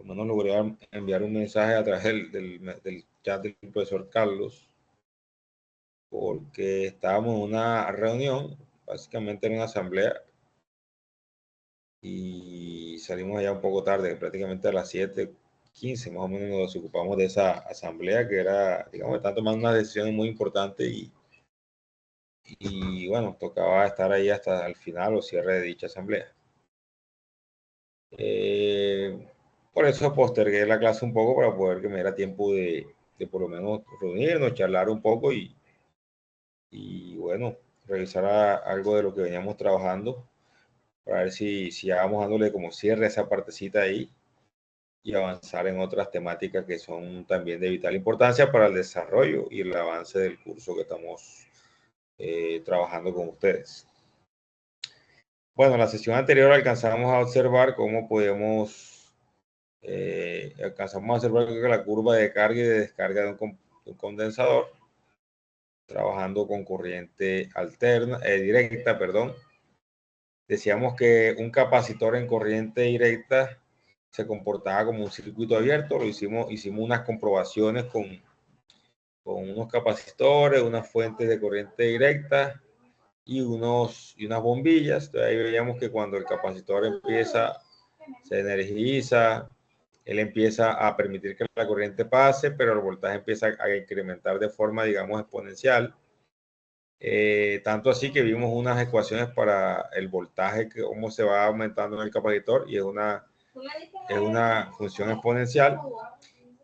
menos logré enviar un mensaje a través del chat del profesor Carlos, porque estábamos en una reunión, básicamente en una asamblea, y salimos allá un poco tarde, prácticamente a las 7:15 más o menos nos ocupamos de esa asamblea que era, digamos, están tomando una decisión muy importante y bueno, tocaba estar ahí hasta el final o cierre de dicha asamblea. Por eso postergué la clase un poco para poder que me diera tiempo de por lo menos reunirnos, charlar un poco y bueno, revisar algo de lo que veníamos trabajando para ver si ya vamos dándole como cierre a esa partecita ahí y avanzar en otras temáticas que son también de vital importancia para el desarrollo y el avance del curso que estamos trabajando con ustedes. Bueno, en la sesión anterior alcanzamos a observar cómo podemos, alcanzamos a observar que la curva de carga y de descarga de un condensador, trabajando con corriente alterna, directa, perdón. Decíamos que un capacitor en corriente directa se comportaba como un circuito abierto. Hicimos unas comprobaciones con unos capacitores, unas fuentes de corriente directa y unas bombillas. Entonces ahí veíamos que cuando el capacitor se energiza, él empieza a permitir que la corriente pase, pero el voltaje empieza a incrementar de forma, digamos, exponencial. Tanto así que vimos unas ecuaciones para el voltaje, que cómo se va aumentando en el capacitor, y es una función exponencial.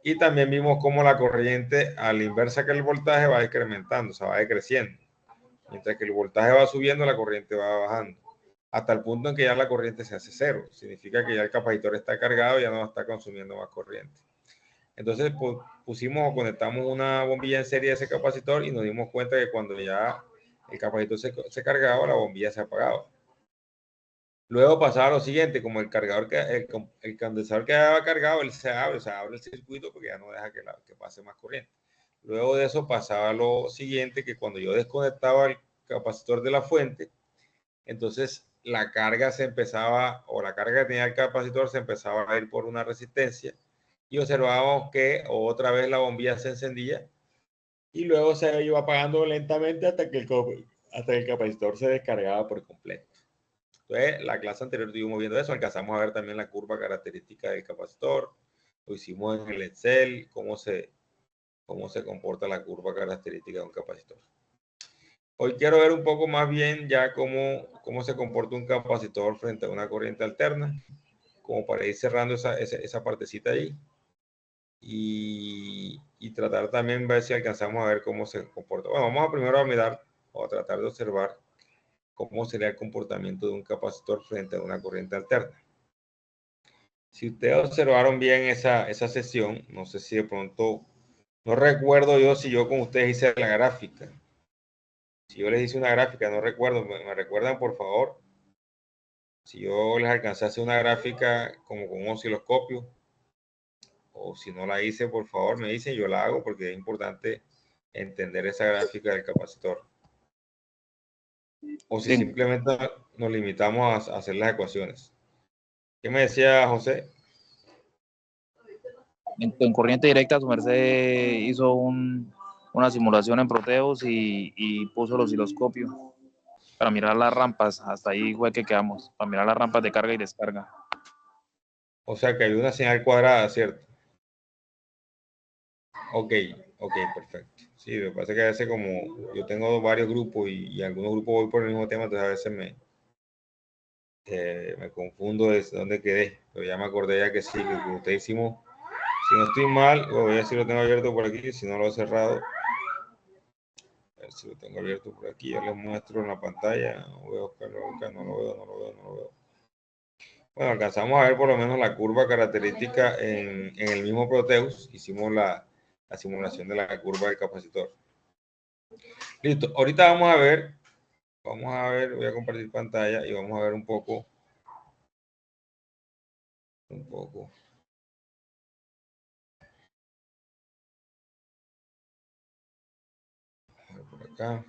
Y también vimos cómo la corriente, a la inversa que el voltaje, va incrementando, o sea, va decreciendo. Mientras que el voltaje va subiendo, la corriente va bajando, hasta el punto en que ya la corriente se hace cero. Significa que ya el capacitor está cargado y ya no está consumiendo más corriente. Entonces pusimos o conectamos una bombilla en serie a ese capacitor y nos dimos cuenta que cuando ya el capacitor se cargaba, la bombilla se apagaba. Luego pasaba lo siguiente, como el condensador quedaba cargado, él se abre el circuito porque ya no deja que pase más corriente. Luego de eso pasaba lo siguiente, que cuando yo desconectaba el capacitor de la fuente, entonces la carga la carga que tenía el capacitor se empezaba a ir por una resistencia y observábamos que otra vez la bombilla se encendía y luego se iba apagando lentamente hasta que el capacitor se descargaba por completo. Entonces, la clase anterior estuvimos viendo eso, alcanzamos a ver también la curva característica del capacitor, lo hicimos en el Excel, cómo se comporta la curva característica de un capacitor. Hoy quiero ver un poco más bien ya cómo se comporta un capacitor frente a una corriente alterna, como para ir cerrando esa partecita ahí. Y tratar también ver si alcanzamos a ver cómo se comporta. Bueno, vamos a primero a mirar o a tratar de observar cómo sería el comportamiento de un capacitor frente a una corriente alterna. Si ustedes observaron bien esa sesión, no sé si de pronto, no recuerdo yo si yo con ustedes hice la gráfica. Si yo les hice una gráfica, no recuerdo, me recuerdan por favor. Si yo les alcancé a hacer una gráfica como con un osciloscopio, o si no la hice, por favor me dicen, yo la hago porque es importante entender esa gráfica del capacitor. O si simplemente nos limitamos a hacer las ecuaciones. ¿Qué me decía José? En corriente directa, su merced hizo una simulación en Proteus y puso el osciloscopio para mirar las rampas. Hasta ahí fue que quedamos, para mirar las rampas de carga y descarga. O sea que hay una señal cuadrada, ¿cierto? Ok, perfecto. Sí, me parece que a veces como yo tengo varios grupos y algunos grupos voy por el mismo tema, entonces a veces me confundo de dónde quedé, pero ya me acordé ya que sí, que ustedes hicimos, si no estoy mal, voy a ver si lo tengo abierto por aquí, si no lo he cerrado, a ver si lo tengo abierto por aquí, ya les muestro en la pantalla, no veo, no lo veo. Bueno, alcanzamos a ver por lo menos la curva característica en el mismo Proteus, hicimos la simulación de la curva del capacitor. Listo, ahorita vamos a ver, voy a compartir pantalla y vamos a ver un poco. A ver por acá.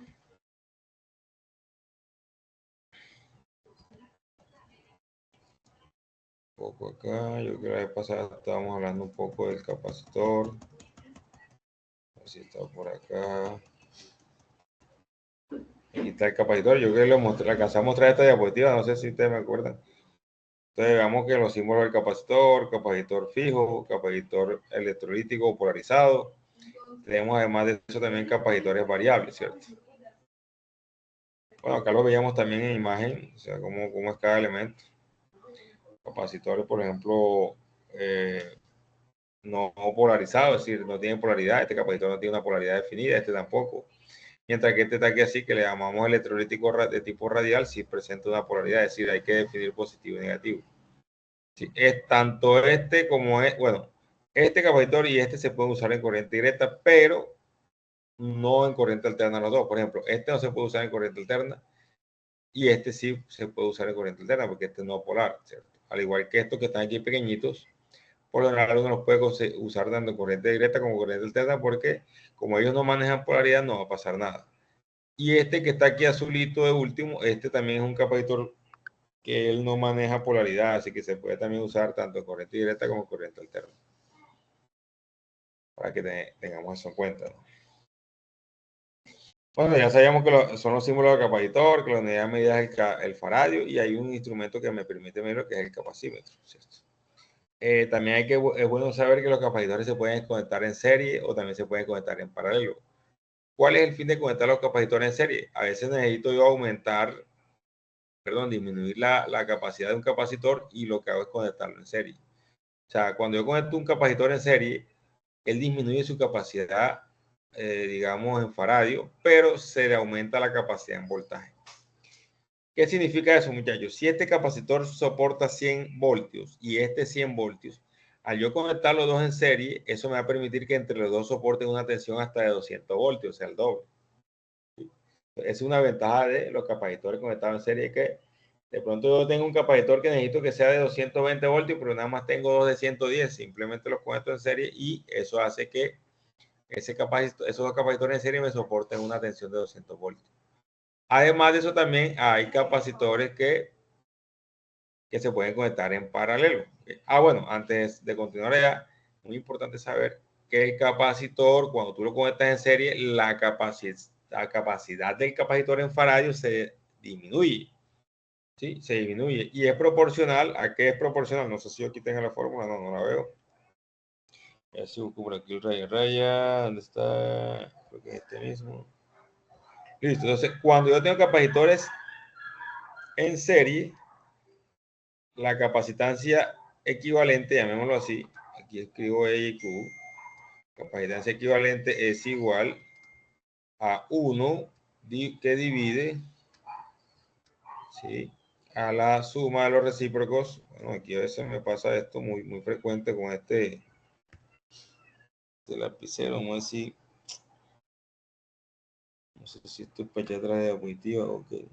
poco acá. Yo creo que la vez pasada estábamos hablando un poco del capacitor. Así está por acá. Aquí está el capacitor. Yo creo que lo mostré, alcanzé a mostrar esta diapositiva. No sé si ustedes me acuerdan. Entonces veamos que los símbolos del capacitor fijo, capacitor electrolítico polarizado. Tenemos además de eso también capacitores variables, ¿cierto? Bueno, acá lo veíamos también en imagen, o sea, cómo es cada elemento. Capacitores, por ejemplo, no polarizados, es decir, no tienen polaridad. Este capacitor no tiene una polaridad definida, este tampoco. Mientras que este está aquí así, que le llamamos electrolítico de tipo radial, sí presenta una polaridad, es decir, hay que definir positivo y negativo. Sí, es tanto este como bueno, este capacitor y este se pueden usar en corriente directa, pero no en corriente alterna los dos. Por ejemplo, este no se puede usar en corriente alterna y este sí se puede usar en corriente alterna porque este no es polar, ¿cierto? Al igual que estos que están aquí pequeñitos, por lo general uno los puede usar tanto en corriente directa como corriente alterna porque como ellos no manejan polaridad no va a pasar nada. Y este que está aquí azulito de último, este también es un capacitor que él no maneja polaridad, así que se puede también usar tanto en corriente directa como en corriente alterna. Para que tengamos eso en cuenta, ¿no? Bueno, ya sabíamos que son los símbolos del capacitor, que la unidad de medida es el faradio y hay un instrumento que me permite medirlo que es el capacímetro, ¿cierto? También es bueno saber que los capacitores se pueden conectar en serie o también se pueden conectar en paralelo. ¿Cuál es el fin de conectar los capacitores en serie? A veces necesito yo disminuir la capacidad de un capacitor y lo que hago es conectarlo en serie. O sea, cuando yo conecto un capacitor en serie, él disminuye su capacidad, digamos, en faradio, pero se le aumenta la capacidad en voltaje. ¿Qué significa eso, muchachos? Si este capacitor soporta 100 voltios y este 100 voltios, al yo conectar los dos en serie, eso me va a permitir que entre los dos soporten una tensión hasta de 200 voltios, o sea, el doble. Es una ventaja de los capacitores conectados en serie, que de pronto yo tengo un capacitor que necesito que sea de 220 voltios, pero nada más tengo dos de 110, simplemente los conecto en serie y eso hace que esos dos capacitores en serie me soporten una tensión de 200 voltios. Además de eso también hay capacitores que se pueden conectar en paralelo. Bueno, antes de continuar allá, muy importante saber que el capacitor, cuando tú lo conectas en serie, la capacidad del capacitor en faradio se disminuye. ¿Sí? Se disminuye. Y es proporcional. ¿A qué es proporcional? No sé si yo aquí tengo la fórmula, no la veo. Si busco por aquí el raya, ¿dónde está? Creo que es este mismo. Listo. Entonces, cuando yo tengo capacitores en serie, la capacitancia equivalente, llamémoslo así, aquí escribo E y Q, capacitancia equivalente es igual a 1 que divide, ¿sí?, a la suma de los recíprocos. Bueno, aquí a veces me pasa esto muy frecuente con este lapicero, no sé si esto es para atrás de diapositiva o qué.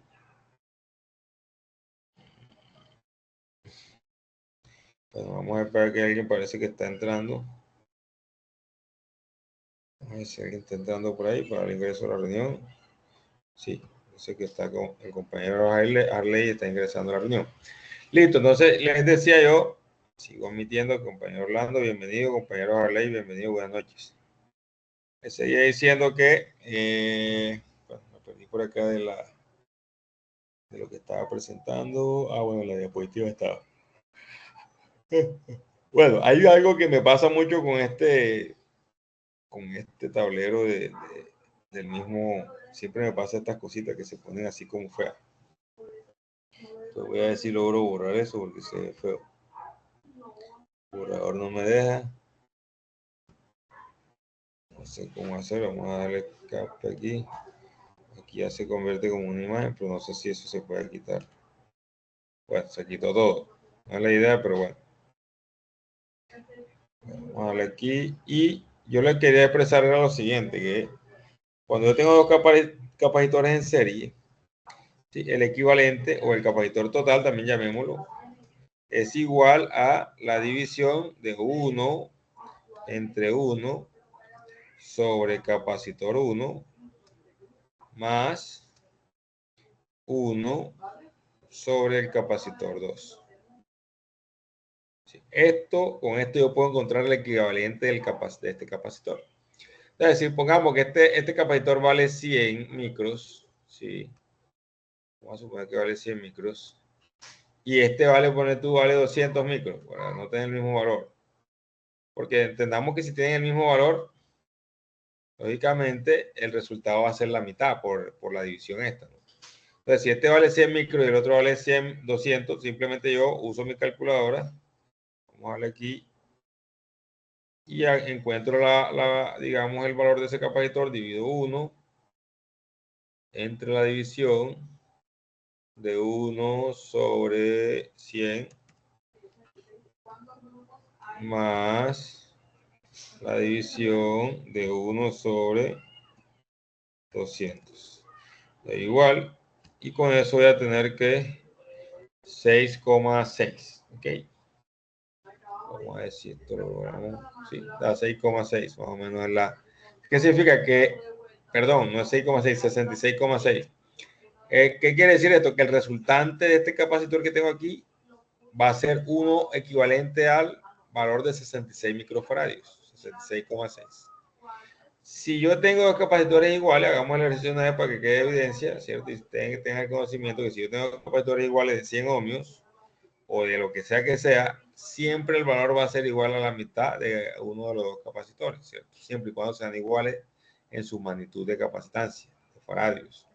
Bueno, vamos a esperar que alguien parece que está entrando. Vamos a ver si alguien está entrando por ahí para el ingreso a la reunión. Sí, sé que está con el compañero Harley está ingresando a la reunión. Listo, entonces les decía yo, sigo admitiendo, compañero Orlando, bienvenido, compañero Harley, bienvenido, buenas noches. Les seguía diciendo que, bueno, me perdí por acá de lo que estaba presentando. Bueno, la diapositiva estaba. Bueno, hay algo que me pasa mucho con este tablero del mismo, siempre me pasa estas cositas que se ponen así como feas. Entonces voy a ver si logro borrar eso porque se ve feo. El borrador no me deja. No sé cómo hacer. Vamos a darle cap aquí. Aquí ya se convierte como una imagen, pero no sé si eso se puede quitar. Bueno, se quitó todo. No es la idea, pero bueno. Vamos a darle aquí. Y yo le quería expresar lo siguiente, que cuando yo tengo dos capacitores en serie, ¿sí?, el equivalente o el capacitor total, también llamémoslo, es igual a la división de 1 entre 1 sobre capacitor 1 más 1 sobre el capacitor 2. ¿sí? Con esto yo puedo encontrar el equivalente de este capacitor. Es decir, pongamos que este capacitor vale 100 micros, ¿sí? Vamos a suponer que vale 100 micros. Y este vale 200 micros, para no tener el mismo valor. Porque entendamos que si tienen el mismo valor, lógicamente el resultado va a ser la mitad por la división esta, ¿no? Entonces, si este vale 100 micros y el otro vale 100, 200, simplemente yo uso mi calculadora. Vamos a darle aquí. Y ya encuentro digamos, el valor de ese capacitor, divido 1 entre la división de 1 sobre 100 más la división de 1 sobre 200. Da igual. Y con eso voy a tener que 6,6. ¿Ok? Vamos a ver si esto lo logramos. Sí, da 6,6 más o menos. ¿Qué significa? Perdón, no es 6,6, 66,6. ¿Qué quiere decir esto? Que el resultante de este capacitor que tengo aquí va a ser uno equivalente al valor de 66 microfaradios, 66,6. Si yo tengo dos capacitores iguales, hagamos el ejercicio una vez para que quede evidencia, ¿cierto? Y tengan el conocimiento que si yo tengo capacitores iguales de 100 ohmios o de lo que sea, siempre el valor va a ser igual a la mitad de uno de los dos capacitores, ¿cierto? Siempre y cuando sean iguales en su magnitud de capacitancia, de faradios.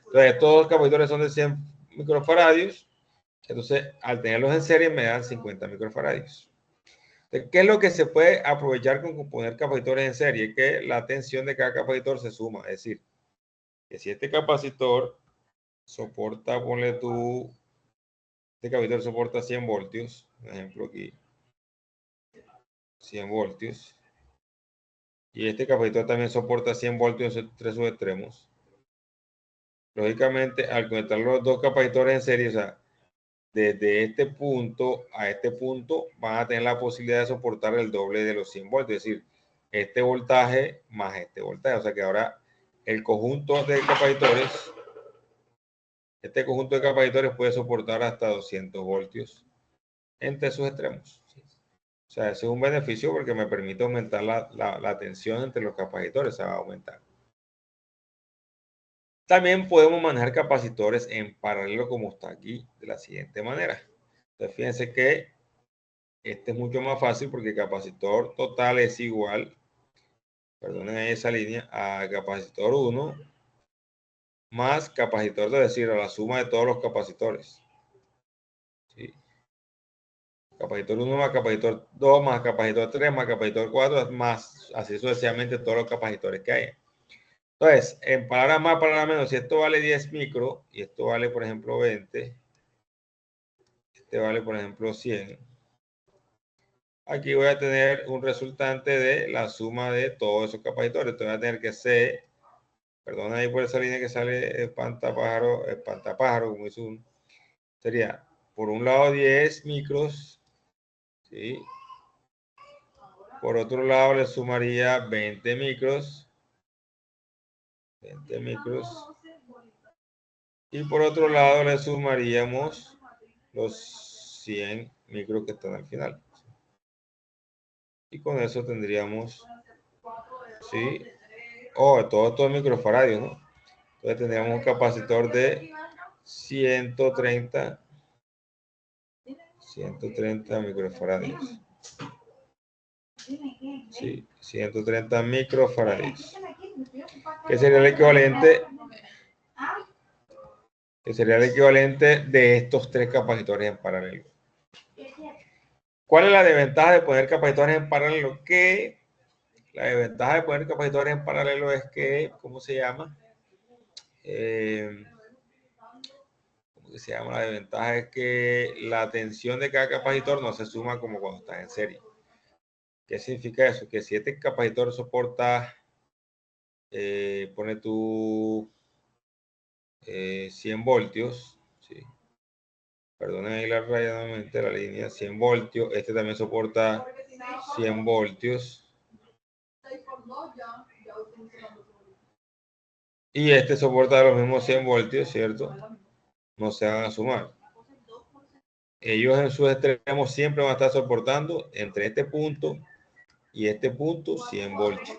Entonces, todos los capacitores son de 100 microfaradios. Entonces, al tenerlos en serie, me dan 50 microfaradios. Entonces, ¿qué es lo que se puede aprovechar con poner capacitores en serie? Que la tensión de cada capacitor se suma. Es decir, que si este capacitor soporta, ponle tú, este capacitor soporta 100 voltios, por ejemplo aquí, 100 voltios, y este capacitor también soporta 100 voltios en tres subextremos. Lógicamente, al conectar los dos capacitores en serie, o sea, desde este punto a este punto van a tener la posibilidad de soportar el doble de los 100 voltios, es decir, este voltaje más este voltaje. O sea que ahora el conjunto de capacitores, este conjunto de capacitores puede soportar hasta 200 voltios entre sus extremos. O sea, ese es un beneficio porque me permite aumentar la tensión entre los capacitores, se va a aumentar. También podemos manejar capacitores en paralelo como está aquí, de la siguiente manera. Entonces, fíjense que este es mucho más fácil porque el capacitor total es igual, perdonen esa línea, a capacitor 1 más capacitor 2, es decir, a la suma de todos los capacitores. ¿Sí? Capacitor 1 más capacitor 2 más capacitor 3 más capacitor 4 más así sucesivamente todos los capacitores que hay. Entonces, en palabras más, palabras menos, si esto vale 10 micro y esto vale, por ejemplo, 20, este vale, por ejemplo, 100. Aquí voy a tener un resultante de la suma de todos esos capacitores. Entonces voy a tener que C, perdón ahí por esa línea que sale espantapájaro, como hizo sería por un lado 10 micros, ¿sí? Por otro lado le sumaría 20 micros, 20 micros, y por otro lado le sumaríamos los 100 micros que están al final. Y con eso tendríamos, ¿sí? Todos microfaradios, ¿no? Entonces tendríamos un capacitor de 130 microfaradios. Sí, 130 microfaradios. Que sería el equivalente de estos tres capacitores en paralelo. ¿Cuál es la desventaja de poner capacitores en paralelo? Que la desventaja de poner capacitores en paralelo es que, ¿cómo se llama? La desventaja es que la tensión de cada capacitor no se suma como cuando estás en serie. ¿Qué significa eso? Que si este capacitor soporta, pone tú 100 voltios, ¿sí? Perdonen ahí la raya nuevamente, la línea, 100 voltios, este también soporta 100 voltios. Y este soporta los mismos 100 voltios, ¿cierto? No se van a sumar. ellos en sus extremos siempre van a estar soportando entre este punto y este punto 100 voltios.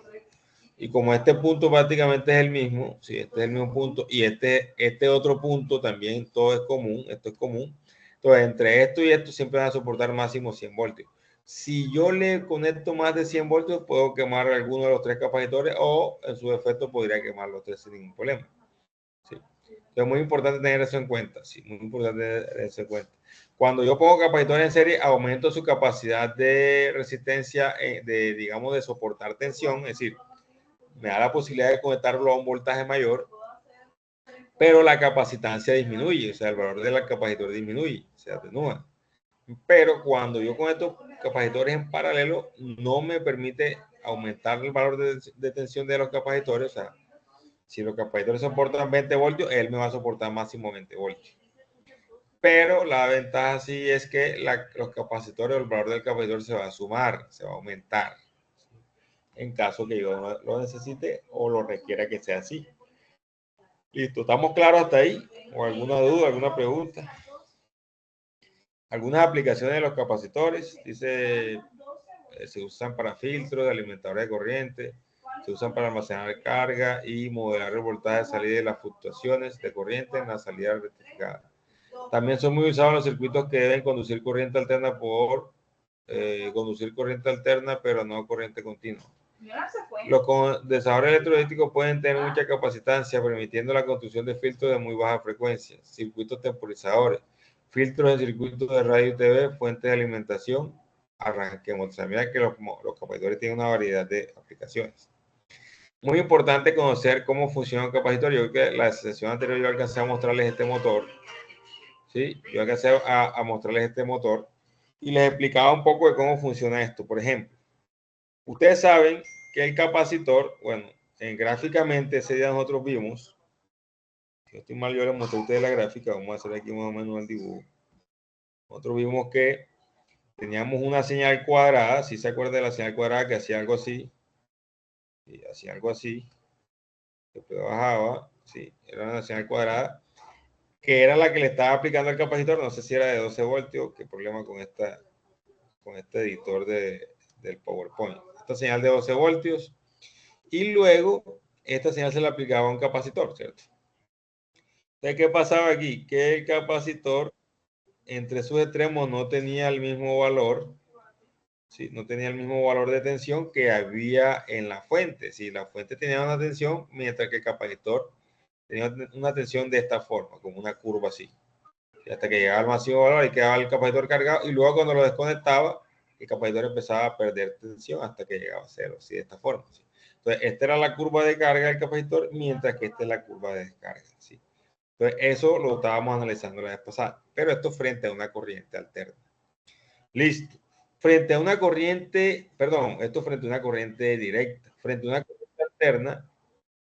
Y como este punto prácticamente es el mismo, si este es el mismo punto y este otro punto también todo es común, esto es común, entonces entre esto y esto siempre van a soportar máximo 100 voltios. Si yo le conecto más de 100 voltios, puedo quemar alguno de los tres capacitores o en su defecto podría quemar los tres sin ningún problema. ¿Sí? Entonces es muy importante tener eso en cuenta, sí, muy importante tener eso en cuenta. Cuando yo pongo capacitores en serie, aumento su capacidad de resistencia, digamos, de soportar tensión, es decir, me da la posibilidad de conectarlo a un voltaje mayor, pero la capacitancia disminuye, o sea, el valor del capacitor disminuye, se atenúa. Pero cuando yo conecto capacitores en paralelo, no me permite aumentar el valor de tensión de los capacitores, o sea, si los capacitores soportan 20 voltios, él me va a soportar máximo 20 voltios. Pero la ventaja sí es que los capacitores, el valor del capacitor se va a sumar, se va a aumentar, en caso que yo lo necesite o lo requiera que sea así. Listo, ¿estamos claros hasta ahí? ¿O alguna duda, alguna pregunta? Algunas aplicaciones de los capacitores, dice, se usan para filtros de alimentadores de corriente, se usan para almacenar carga y modelar el voltaje de salida de las fluctuaciones de corriente en la salida rectificada. También son muy usados los circuitos que deben conducir corriente alterna conducir corriente alterna, pero no corriente continua. Los condensadores electrolíticos pueden tener mucha capacitancia, permitiendo la construcción de filtros de muy baja frecuencia, circuitos temporizadores, filtros en circuitos de radio y TV, fuentes de alimentación. Arranquemos. O sea, mira que los capacitores tienen una variedad de aplicaciones. Muy importante conocer cómo funciona un capacitor. Yo creo que la sesión anterior yo alcancé a mostrarles este motor. ¿Sí? Yo alcancé a mostrarles este motor y les explicaba un poco de cómo funciona esto. Por ejemplo, ustedes saben que el capacitor, bueno, gráficamente ese día nosotros vimos, si estoy mal yo les mostré a ustedes la gráfica, vamos a hacer aquí más o menos el dibujo. Nosotros vimos que teníamos una señal cuadrada, si se acuerdan de la señal cuadrada que hacía algo así, y hacía algo así, después bajaba, sí, era una señal cuadrada, que era la que le estaba aplicando el capacitor, no sé si era de 12 voltios, qué problema con este editor del PowerPoint. Esta señal de 12 voltios, y luego esta señal se le aplicaba a un capacitor, ¿cierto? Entonces, ¿qué pasaba aquí? Que el capacitor entre sus extremos no tenía el mismo valor, ¿sí? No tenía el mismo valor de tensión que había en la fuente. ¿Sí? La fuente tenía una tensión, mientras que el capacitor tenía una tensión de esta forma, como una curva así. ¿Sí? Hasta que llegaba al máximo valor y quedaba el capacitor cargado, y luego cuando lo desconectaba, el capacitor empezaba a perder tensión hasta que llegaba a cero, ¿sí? De esta forma. ¿Sí? Entonces, esta era la curva de carga del capacitor, mientras que esta es la curva de descarga. ¿Sí? Entonces, eso lo estábamos analizando la vez pasada, pero esto frente a una corriente alterna. Listo. Frente a una corriente, perdón, esto frente a una corriente directa. Frente a una corriente alterna,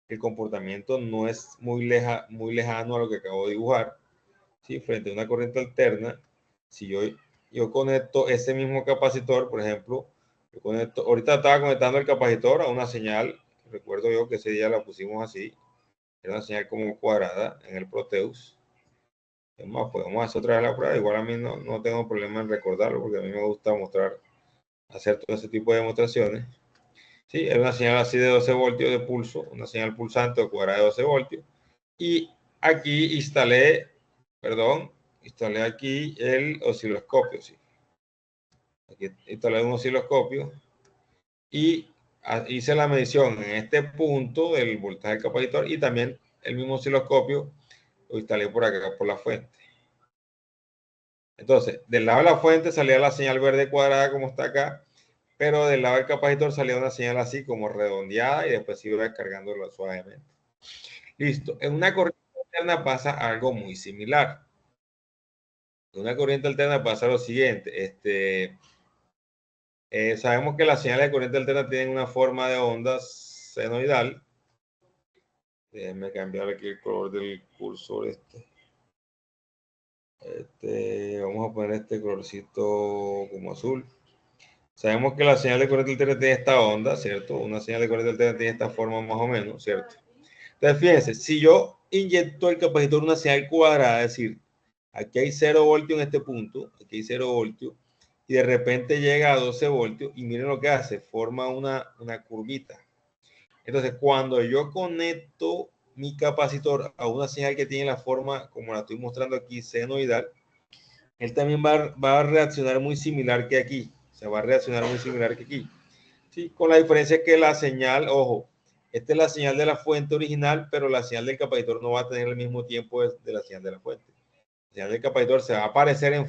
el comportamiento no es muy lejano a lo que acabo de dibujar. ¿Sí? Frente a una corriente alterna, si yo conecto ese mismo capacitor, por ejemplo, ahorita estaba conectando el capacitor a una señal, recuerdo yo que ese día la pusimos así, era una señal como cuadrada en el Proteus. Es más, podemos hacer otra vez la prueba. Igual a mí no tengo problema en recordarlo porque a mí me gusta hacer todo ese tipo de demostraciones. Sí, es una señal así de 12 voltios de pulso, una señal pulsante o cuadrada de 12 voltios. Y aquí instalé aquí el osciloscopio. ¿Sí? Aquí instalé un osciloscopio y hice la medición en este punto del voltaje del capacitor y también el mismo osciloscopio lo instalé por acá, por la fuente. Entonces, del lado de la fuente salía la señal verde cuadrada como está acá, pero del lado del capacitor salía una señal así como redondeada y después iba descargándolo suavemente. Listo. En una corriente alterna pasa algo muy similar. En una corriente alterna pasa lo siguiente. Sabemos que las señales de corriente alterna tienen una forma de onda senoidal. Déjenme cambiar aquí el color del cursor. Vamos a poner este colorcito como azul. Sabemos que la señal de corriente alterna tiene esta onda, ¿cierto? Una señal de corriente alterna tiene esta forma más o menos, ¿cierto? Entonces, fíjense, si yo inyecto el capacitor una señal cuadrada, es decir, Aquí hay 0 voltios en este punto, aquí hay 0 voltios, y de repente llega a 12 voltios, y miren lo que hace, forma una curvita. Entonces, cuando yo conecto mi capacitor a una señal que tiene la forma, como la estoy mostrando aquí, senoidal, él también va a reaccionar muy similar que aquí. O sea, va a reaccionar muy similar que aquí. Sí, con la diferencia que la señal, ojo, esta es la señal de la fuente original, pero la señal del capacitor no va a tener el mismo tiempo de la señal de la fuente. La señal del capacitor se va a aparecer en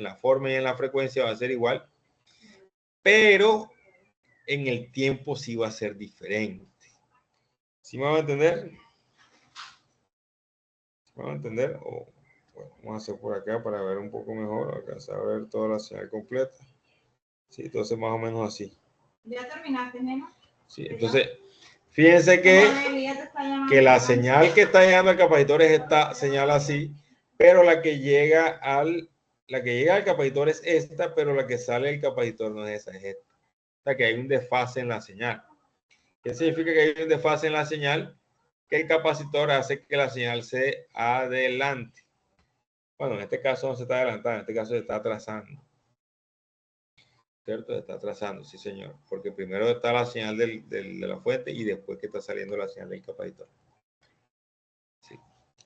la forma y en la frecuencia va a ser igual, pero en el tiempo sí va a ser diferente. ¿Sí me van a entender? ¿Me van a entender? O, bueno, vamos a hacer por acá para ver un poco mejor, alcanzar a ver toda la señal completa. Sí, entonces más o menos así. ¿Ya terminaste, Nena? Sí, entonces, fíjense que la señal que está llegando al capacitor es esta señal así, pero la que llega al capacitor es esta, pero la que sale del capacitor no es esa, es esta. O sea que hay un desfase en la señal. ¿Qué significa que hay un desfase en la señal? Que el capacitor hace que la señal se adelante. Bueno, en este caso no se está adelantando, en este caso se está atrasando. ¿Cierto? Se está atrasando, sí señor. Porque primero está la señal de la fuente y después que está saliendo la señal del capacitor. Sí.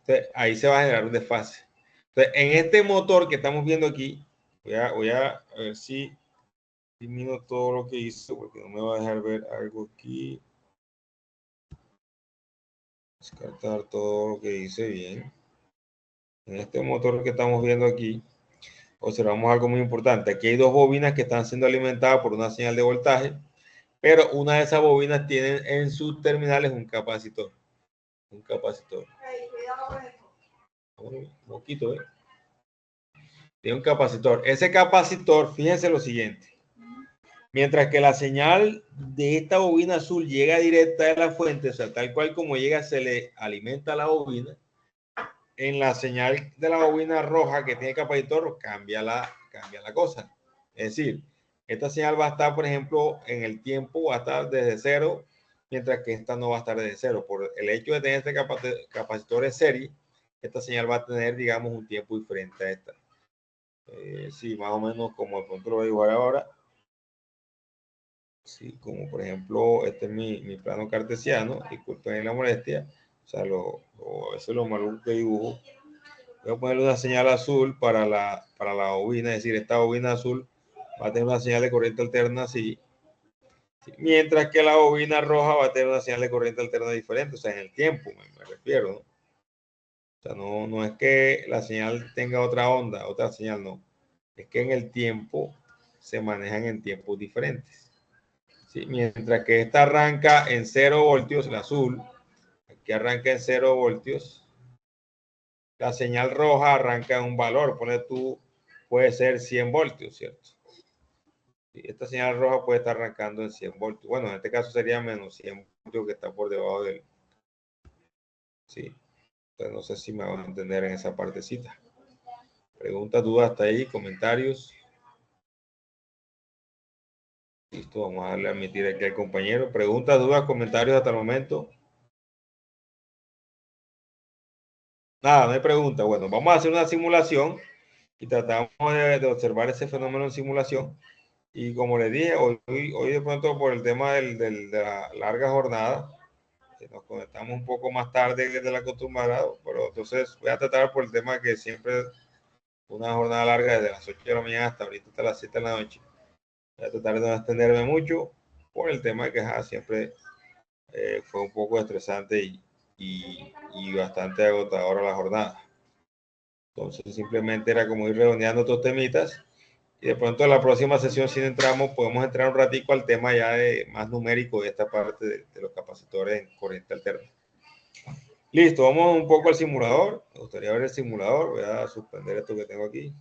Entonces, ahí se va a generar un desfase. Entonces, en este motor que estamos viendo aquí, voy a ver si elimino todo lo que hice, porque no me va a dejar ver algo aquí. Descartar todo lo que hice bien. En este motor que estamos viendo aquí, observamos algo muy importante. Aquí hay dos bobinas que están siendo alimentadas por una señal de voltaje, pero una de esas bobinas tiene en sus terminales un capacitor. Un capacitor. Un poquito, ¿eh? Tiene un capacitor. Ese capacitor, fíjense lo siguiente. Mientras que la señal de esta bobina azul llega directa de la fuente, o sea, tal cual como llega, se le alimenta a la bobina. En la señal de la bobina roja que tiene capacitor, cambia la cosa. Es decir, esta señal va a estar, por ejemplo, en el tiempo, va a estar desde 0, mientras que esta no va a estar desde 0. Por el hecho de tener este capacitor en serie, esta señal va a tener, digamos, un tiempo diferente a esta. Sí, más o menos como de pronto lo voy a dibujar ahora. Sí, como por ejemplo, este es mi plano cartesiano, disculpen la molestia, o sea, eso es lo maluco que dibujo. Voy a ponerle una señal azul para la bobina, es decir, esta bobina azul va a tener una señal de corriente alterna así, mientras que la bobina roja va a tener una señal de corriente alterna diferente, o sea, en el tiempo me refiero, ¿no? O sea, no es que la señal tenga otra onda, otra señal, no. Es que en el tiempo se manejan en tiempos diferentes. ¿Sí? Mientras que esta arranca en 0 voltios, la azul, aquí arranca en 0 voltios, la señal roja arranca en un valor, puede ser 100 voltios, ¿cierto? Y esta señal roja puede estar arrancando en 100 voltios. Bueno, en este caso sería menos 100 voltios que está por debajo del... Sí, entonces no sé si me van a entender en esa partecita. Preguntas, dudas hasta ahí, comentarios. Listo, vamos a darle a admitir aquí al compañero. Preguntas, dudas, comentarios hasta el momento. Nada, no hay pregunta. Bueno, vamos a hacer una simulación y tratamos de observar ese fenómeno en simulación. Y como les dije, hoy de pronto por el tema de la larga jornada, nos conectamos un poco más tarde de la acostumbrado, pero entonces voy a tratar por el tema que siempre una jornada larga desde las 8 de la mañana hasta ahorita hasta las 7 de la noche. Voy a tratar de no extenderme mucho por el tema de que siempre fue un poco estresante y bastante agotadora la jornada. Entonces simplemente era como ir redondeando estos temitas y de pronto en la próxima sesión si entramos podemos entrar un ratico al tema ya más numérico de esta parte de los capacitores en corriente alterna. Listo, vamos un poco al simulador. Me gustaría ver el simulador. Voy a suspender esto que tengo aquí.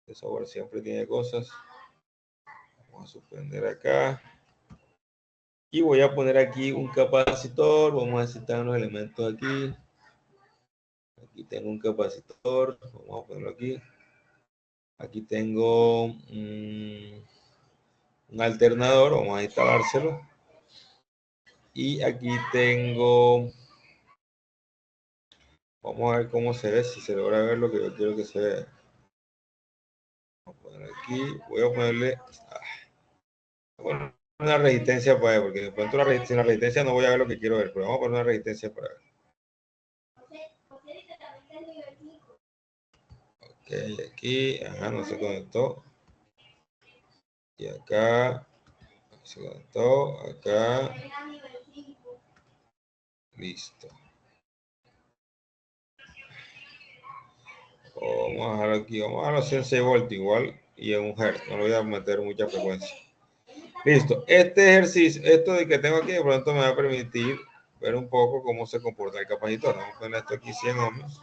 El software siempre tiene cosas. Vamos a suspender acá. Y voy a poner aquí un capacitor. Vamos a citar los elementos aquí. Aquí tengo un capacitor. Vamos a ponerlo aquí. Aquí tengo un alternador. Vamos a instalárselo. Y aquí tengo... Vamos a ver cómo se ve, si se logra ver lo que yo quiero que se vea. Vamos a poner aquí, voy a ponerle una resistencia para ver, porque de pronto sin la resistencia no voy a ver lo que quiero ver, pero vamos a poner una resistencia para ver. Ok, aquí, ajá, no se conectó. Y acá, se conectó, acá. Listo. Vamos a dejar aquí, vamos a los 106 voltios igual y en un hertz, no le voy a meter mucha frecuencia. Listo, este ejercicio, esto de que tengo aquí de pronto me va a permitir ver un poco cómo se comporta el capacitor. Vamos a poner esto aquí 100 ohms.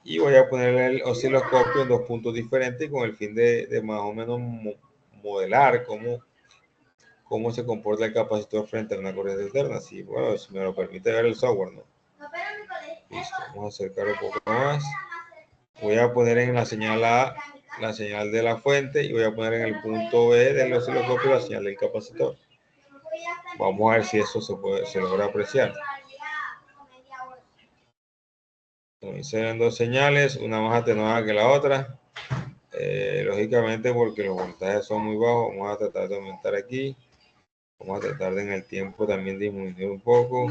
Y voy a poner el osciloscopio en dos puntos diferentes con el fin de más o menos modelar cómo se comporta el capacitor frente a una corriente alterna. Sí, bueno, si me lo permite ver el software, ¿no? Listo, vamos a acercar un poco más. Voy a poner en la señal A la señal de la fuente y voy a poner en el punto B del osciloscopio la señal del capacitor. Vamos a ver si eso se logra apreciar. Entonces, dos señales, una más atenuada que la otra. Lógicamente, porque los voltajes son muy bajos, vamos a tratar de aumentar aquí. Vamos a tratar de en el tiempo también disminuir un poco.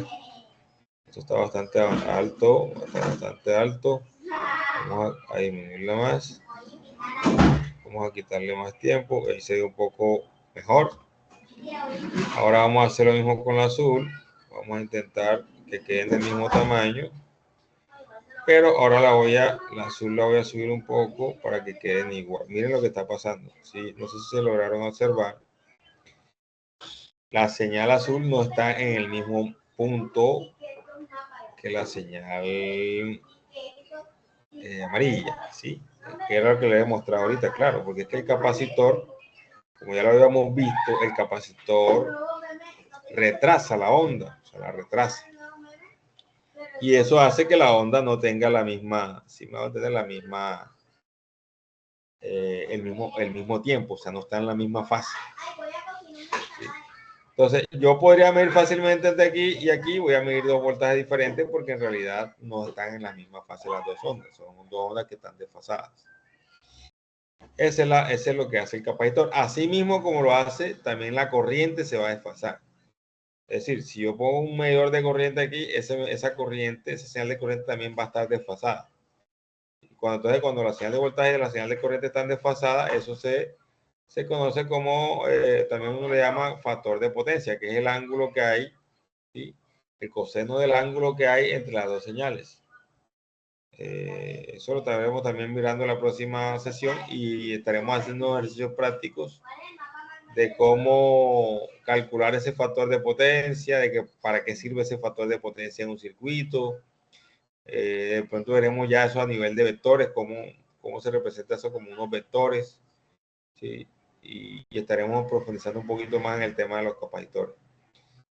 Esto está bastante alto, bastante alto. Vamos a disminuirla más. Vamos a quitarle más tiempo. Ahí se ve un poco mejor. Ahora vamos a hacer lo mismo con la azul. Vamos a intentar que queden del mismo tamaño. Pero ahora la azul la voy a subir un poco para que queden igual. Miren lo que está pasando. ¿Sí? No sé si se lograron observar. La señal azul no está en el mismo punto que la señal amarilla, ¿sí? Que era lo que les he mostrado ahorita, claro, porque es que el capacitor, como ya lo habíamos visto, el capacitor retrasa la onda, o sea, la retrasa. Y eso hace que la onda no tenga la misma, sí, me va a tener la misma, el mismo tiempo, o sea, no está en la misma fase. ¿Sí? Entonces, yo podría medir fácilmente entre aquí y aquí, voy a medir dos voltajes diferentes porque en realidad no están en la misma fase las dos ondas, son dos ondas que están desfasadas. Ese es lo que hace el capacitor. Así mismo como lo hace, también la corriente se va a desfasar. Es decir, si yo pongo un medidor de corriente aquí, esa señal de corriente también va a estar desfasada. Cuando la señal de voltaje y la señal de corriente están desfasadas, eso se conoce como, también uno le llama factor de potencia, que es el ángulo que hay, ¿sí? El coseno del ángulo que hay entre las dos señales. Eso lo estaremos también mirando en la próxima sesión y estaremos haciendo ejercicios prácticos de cómo calcular ese factor de potencia, para qué sirve ese factor de potencia en un circuito. De pronto veremos ya eso a nivel de vectores, cómo se representa eso como unos vectores, ¿sí? Y estaremos profundizando un poquito más en el tema de los capacitores.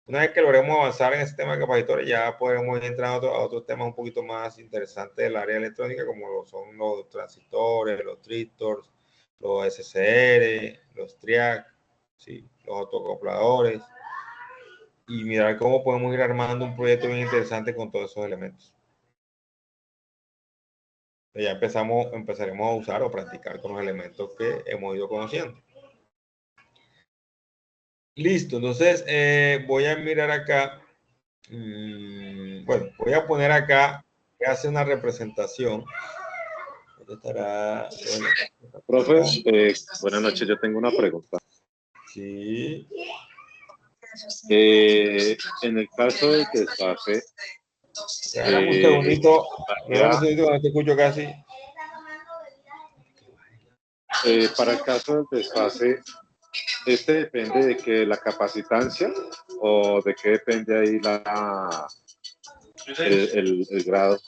Una vez que logremos avanzar en ese tema de capacitores, ya podremos entrar a otros temas un poquito más interesantes del área electrónica, como son los transistores, los tristors, los SCR, los TRIAC, ¿sí? Los autoacopladores, y mirar cómo podemos ir armando un proyecto bien interesante con todos esos elementos. Ya empezaremos a usar o practicar con los elementos que hemos ido conociendo. Listo, entonces voy a mirar acá. Bueno, voy a poner acá que hace una representación. Estará, bueno, Profe, buenas noches, yo tengo una pregunta. sí. En el caso del desfase, Un segundito, no te escucho casi. Para el caso del desfase, ¿este depende de que la capacitancia o de qué depende ahí el grado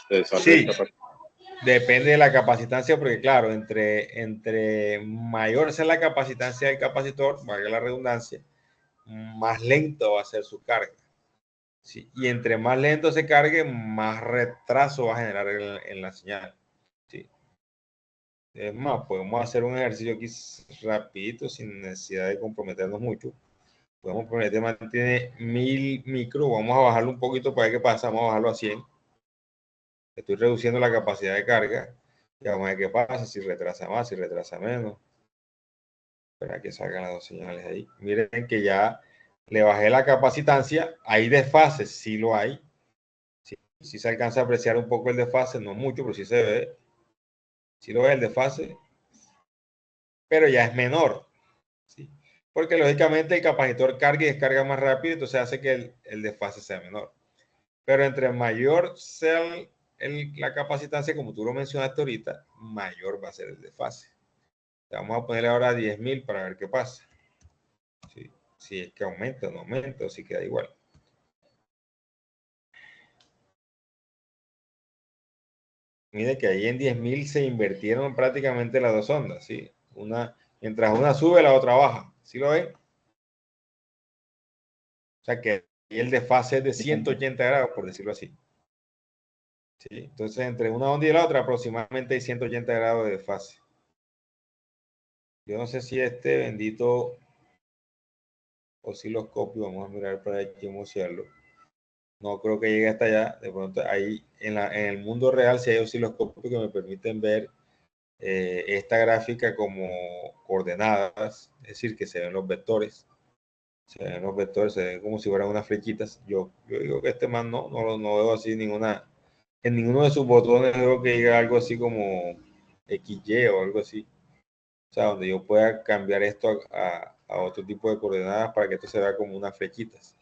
de desfase del capacitor? Depende de la capacitancia, porque claro, entre mayor sea la capacitancia del capacitor, valga la redundancia, más lento va a ser su carga. ¿Sí? Y entre más lento se cargue, más retraso va a generar en la señal. ¿Sí? Es más, podemos hacer un ejercicio aquí rapidito, sin necesidad de comprometernos mucho. Podemos poner, este mantiene 1000 micro, vamos a bajarlo un poquito para ver qué pasa, vamos a bajarlo a 100. Estoy reduciendo la capacidad de carga. Y vamos a ver qué pasa, si retrasa más, si retrasa menos. Espera que salgan las dos señales ahí. Miren que ya le bajé la capacitancia. Hay desfases, sí lo hay. Sí se alcanza a apreciar un poco el desfase, no mucho, pero sí se ve. Sí lo ve el desfase. Pero ya es menor. ¿Sí? Porque lógicamente el capacitor carga y descarga más rápido, entonces hace que el desfase sea menor. Pero entre mayor sea la capacitancia, como tú lo mencionaste ahorita, mayor va a ser el desfase. Vamos a ponerle ahora 10.000 para ver qué pasa. ¿Sí? Si es que aumenta o no aumenta, o si queda igual. Mire que ahí en 10.000 se invirtieron prácticamente las dos ondas, ¿sí? Mientras una sube, la otra baja. ¿Sí lo ven? O sea que ahí el desfase es de 180 grados, por decirlo así. ¿Sí? Entonces, entre una onda y la otra, aproximadamente hay 180 grados de desfase. Yo no sé si este bendito osciloscopio, vamos a mirar para aquí, mostrarlo. No creo que llegue hasta allá. De pronto, ahí en el mundo real, sí hay osciloscopios que me permiten ver esta gráfica como coordenadas, es decir, que se ven los vectores. Se ven los vectores, se ven como si fueran unas flechitas. Yo digo que este man no veo así en ninguno de sus botones veo que diga algo así como XY o algo así. O sea, donde yo pueda cambiar esto a otro tipo de coordenadas para que esto se vea como unas flechitas.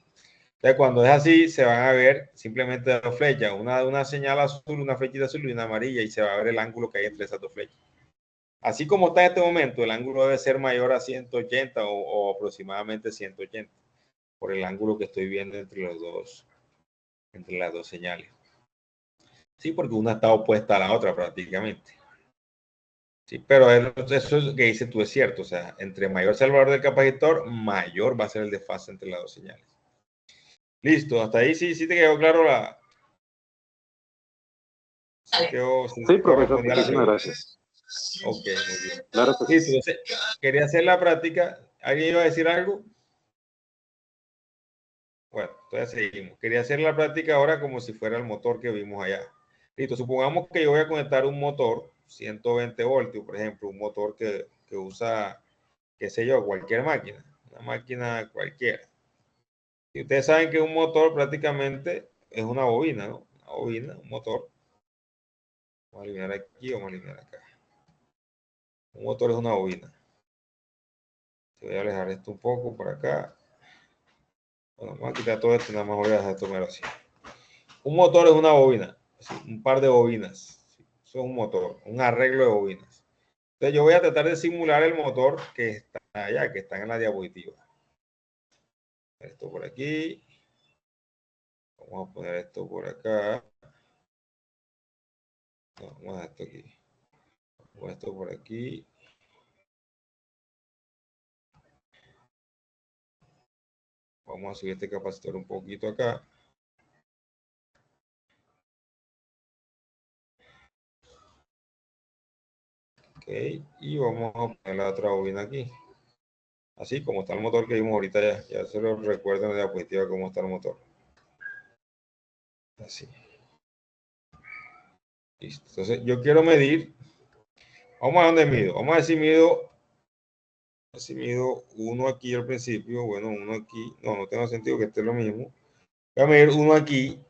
Entonces, cuando es así, se van a ver simplemente dos flechas, una señal azul, una flechita azul y una amarilla, y se va a ver el ángulo que hay entre esas dos flechas. Así como está en este momento, el ángulo debe ser mayor a 180 o aproximadamente 180 por el ángulo que estoy viendo entre las dos señales. Sí, porque una está opuesta a la otra prácticamente. Sí, pero eso que dices tú es cierto. O sea, entre mayor sea el valor del capacitor, mayor va a ser el desfase entre las dos señales. Listo, hasta ahí sí te quedó claro Sí, profesor, muchísimas gracias. Ok, muy bien. Claro que sí. Listo, entonces, quería hacer la práctica. ¿Alguien iba a decir algo? Bueno, entonces seguimos. Quería hacer la práctica ahora como si fuera el motor que vimos allá. Listo, supongamos que yo voy a conectar un motor 120 voltios, por ejemplo, un motor que usa, qué sé yo, cualquier máquina, una máquina cualquiera. Y ustedes saben que un motor prácticamente es una bobina, ¿no? Una bobina, un motor. Vamos a eliminar aquí, vamos a eliminar acá. Un motor es una bobina. Voy a alejar esto un poco por acá. Bueno, vamos a quitar todo esto, nada más voy a dejar esto mero así. Un motor es una bobina, un par de bobinas. Eso es un motor, un arreglo de bobinas. Entonces yo voy a tratar de simular el motor que está allá, que está en la diapositiva. Esto por aquí. Vamos a poner esto por acá. No, vamos a dejar esto aquí. Vamos a esto por aquí. Vamos a subir este capacitor un poquito acá. Ok, y vamos a poner la otra bobina aquí. Así como está el motor que vimos ahorita ya. Ya se lo recuerdan en la diapositiva cómo está el motor. Así. Listo. Entonces yo quiero medir. Vamos a dónde mido. Vamos a decir mido uno aquí al principio. Bueno, uno aquí. No tiene sentido que esté lo mismo. Voy a medir uno aquí.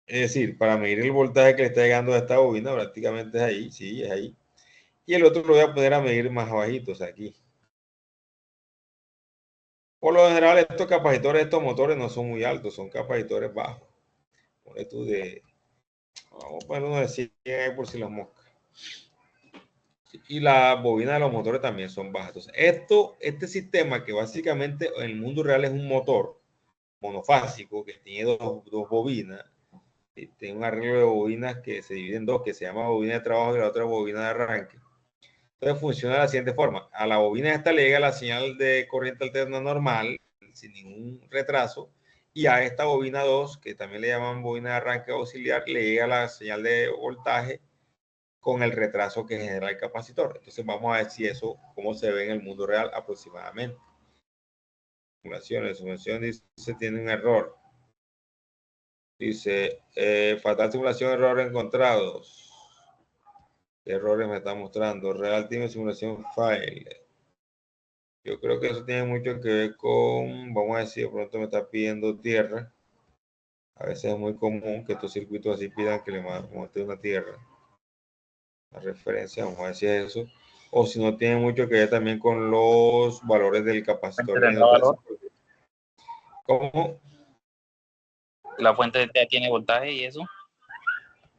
Es decir, para medir el voltaje que le está llegando a esta bobina, prácticamente es ahí. Sí, es ahí. Y el otro lo voy a poner a medir más abajito, o sea, aquí. Por lo general, estos capacitores, estos motores no son muy altos, son capacitores bajos. Pone tú vamos a poner uno de 100 ahí por si las moscas. Y las bobinas de los motores también son bajas. Entonces, este sistema que básicamente en el mundo real es un motor monofásico que tiene dos bobinas, tiene un arreglo de bobinas que se divide en dos, que se llama bobina de trabajo y la otra bobina de arranque. Entonces funciona de la siguiente forma. A la bobina esta le llega la señal de corriente alterna normal, sin ningún retraso, y a esta bobina 2, que también le llaman bobina de arranque auxiliar, le llega la señal de voltaje con el retraso que genera el capacitor. Entonces vamos a ver si eso, cómo se ve en el mundo real aproximadamente. Simulaciones, dice tiene un error. Dice, fatal simulación, errores encontrados. ¿Qué errores me está mostrando? Real Time Simulación File. Yo creo que eso tiene mucho que ver con, vamos a decir, de pronto me está pidiendo tierra. A veces es muy común que estos circuitos así pidan que le monte una tierra. La referencia, vamos a decir eso. O si no, tiene mucho que ver también con los valores del capacitor de inductancia. ¿Cómo? La fuente ya tiene voltaje y eso.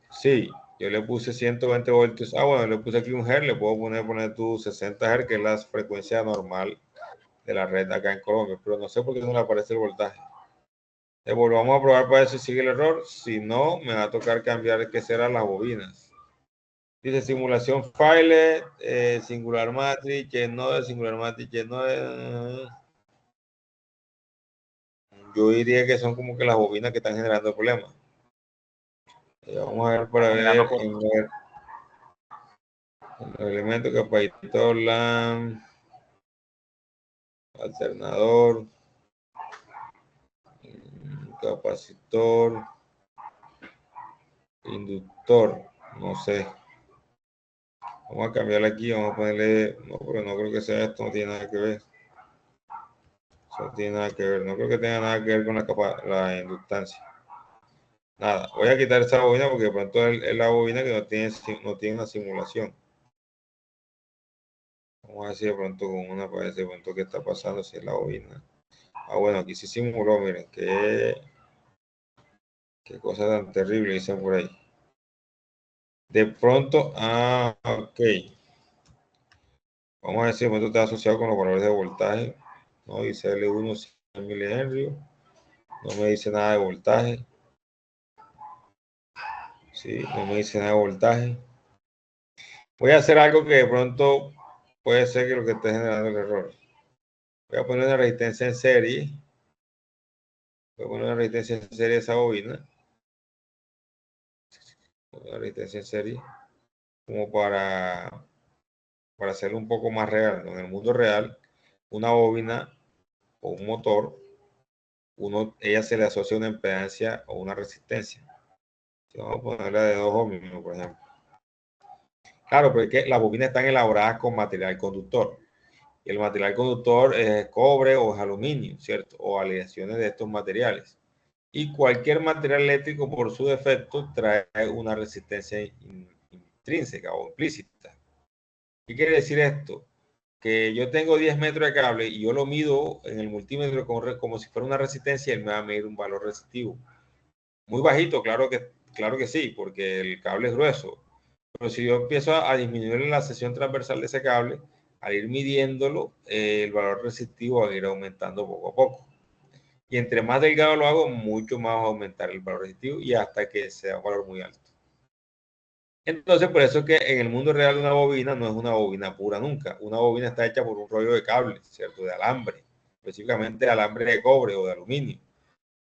Sí, yo le puse 120 voltios. Ah, bueno, le puse aquí un Hz, le puedo poner tu 60 Hz, que es la frecuencia normal de la red acá en Colombia, pero no sé por qué no le aparece el voltaje. Volvamos a probar para ver si sigue el error. Si no, me va a tocar cambiar qué serán las bobinas. Dice simulación file, singular matrix, G-node, singular matrix, G-node. Yo diría que son como que las bobinas que están generando problemas. Vamos a ver para ver en los elementos, capacitor, LAN, alternador, capacitor, inductor, no sé. Vamos a cambiarle aquí, vamos a ponerle, no, pero no creo que sea esto, no tiene nada que ver. Eso no tiene nada que ver, no creo que tenga nada que ver con la inductancia. Nada, voy a quitar esa bobina porque de pronto es la bobina que no tiene una simulación. Vamos a ver si de pronto con una parece de pronto qué está pasando, si es la bobina. Ah, bueno, aquí sí simuló, miren, qué cosa tan terrible dicen por ahí. De pronto, ok. Vamos a ver si de pronto está asociado con los valores de voltaje. No dice L1 100 milihenrios. No me dice nada de voltaje. Sí, no me dice nada de voltaje. Voy a hacer algo que de pronto puede ser que lo que esté generando el error. Voy a poner una resistencia en serie. Voy a poner una resistencia en serie a esa bobina. Una resistencia en serie. Como para hacerlo un poco más real, ¿no? En el mundo real, una bobina o un motor, ella se le asocia una impedancia o una resistencia. Si vamos a ponerla de 2 ohmios, por ejemplo. Claro, porque las bobinas están elaboradas con material conductor. Y el material conductor es cobre o es aluminio, ¿cierto? O aleaciones de estos materiales. Y cualquier material eléctrico, por su defecto, trae una resistencia intrínseca o implícita. ¿Qué quiere decir esto? Que yo tengo 10 metros de cable y yo lo mido en el multímetro como si fuera una resistencia, él me va a medir un valor resistivo. Muy bajito, claro que sí, porque el cable es grueso. Pero si yo empiezo a disminuir la sección transversal de ese cable, al ir midiéndolo, el valor resistivo va a ir aumentando poco a poco. Y entre más delgado lo hago, mucho más va a aumentar el valor resistivo y hasta que sea un valor muy alto. Entonces, por eso es que en el mundo real una bobina no es una bobina pura nunca. Una bobina está hecha por un rollo de cable, ¿cierto? De alambre, específicamente de alambre de cobre o de aluminio.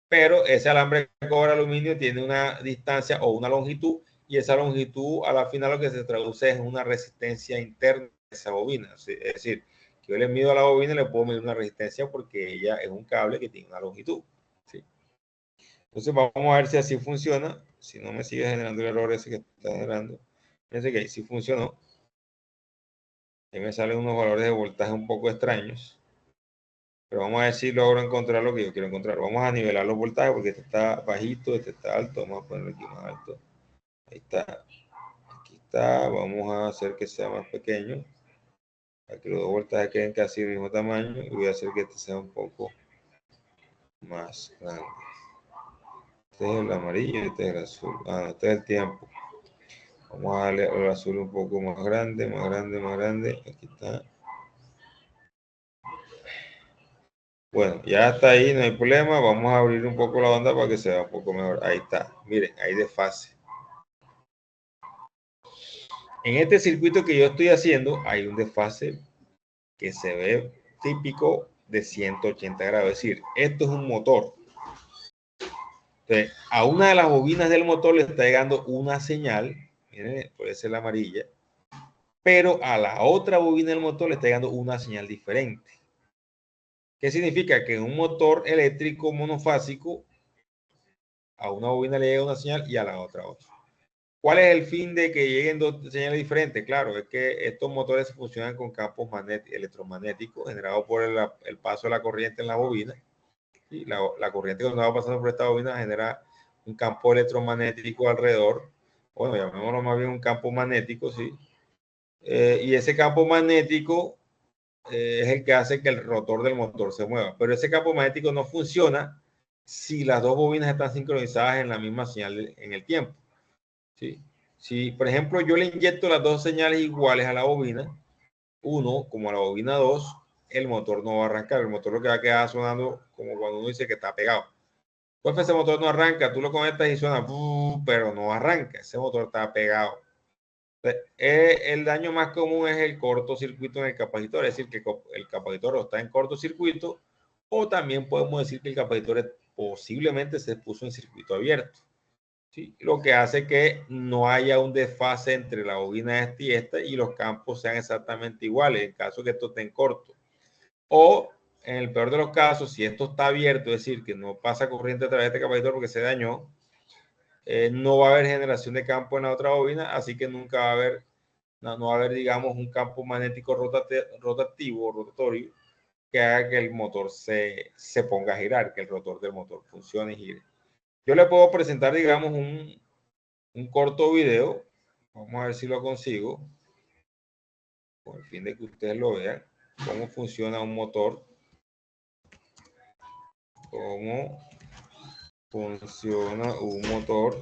Pero ese alambre de cobre aluminio tiene una distancia o una longitud y esa longitud a la final lo que se traduce es una resistencia interna de esa bobina. Es decir, que yo le mido a la bobina y le puedo medir una resistencia porque ella es un cable que tiene una longitud. ¿Sí? Entonces vamos a ver si así funciona. Si no me sigue generando el error ese que está generando. Fíjense que ahí sí funcionó. Ahí me salen unos valores de voltaje un poco extraños. Pero vamos a ver si logro encontrar lo que yo quiero encontrar. Vamos a nivelar los voltajes porque este está bajito, este está alto. Vamos a ponerlo aquí más alto. Ahí está. Aquí está. Vamos a hacer que sea más pequeño. Para que los dos voltajes queden casi del mismo tamaño. Y voy a hacer que este sea un poco más grande. Este es el amarillo y este es el azul. Este es el tiempo. Vamos a darle al azul un poco más grande, más grande, más grande. Aquí está. Bueno, ya está ahí, no hay problema. Vamos a abrir un poco la onda para que se vea un poco mejor. Ahí está. Miren, hay desfase. En este circuito que yo estoy haciendo, hay un desfase que se ve típico de 180 grados. Es decir, esto es un motor. Entonces, a una de las bobinas del motor le está llegando una señal. Miren, puede ser la amarilla. Pero a la otra bobina del motor le está llegando una señal diferente. ¿Qué significa? Que en un motor eléctrico monofásico A una bobina le llega una señal y a la otra otra. ¿Cuál es el fin de que lleguen dos señales diferentes? Claro, es que estos motores funcionan con campos electromagnéticos generados por el paso de la corriente en la bobina. Y la corriente cuando va pasando por esta bobina genera un campo electromagnético alrededor. Bueno, llamémoslo más bien un campo magnético, ¿sí? Y ese campo magnético es el que hace que el rotor del motor se mueva. Pero ese campo magnético no funciona si las dos bobinas están sincronizadas en la misma señal en el tiempo. ¿Sí? Si, por ejemplo, yo le inyecto las dos señales iguales a la bobina, 1 como a la bobina 2, el motor no va a arrancar. El motor lo que va a quedar sonando como cuando uno dice que está pegado. Pues ese motor no arranca, tú lo conectas y suena, pero no arranca. Ese motor está pegado. El daño más común es el cortocircuito en el capacitor, es decir, que el capacitor está en cortocircuito, o también podemos decir que el capacitor posiblemente se puso en circuito abierto. ¿Sí? Lo que hace que no haya un desfase entre la bobina esta y los campos sean exactamente iguales, en caso que esto esté en corto. O, en el peor de los casos, si esto está abierto, es decir, que no pasa corriente a través de este capacitor porque se dañó, no va a haber generación de campo en la otra bobina, así que nunca va a haber, no va a haber, digamos, un campo magnético rotatorio, que haga que el motor se ponga a girar, que el rotor del motor funcione y gire. Yo le puedo presentar, digamos, un corto video. Vamos a ver si lo consigo, con el fin de que ustedes lo vean, cómo funciona un motor, cómo funciona un motor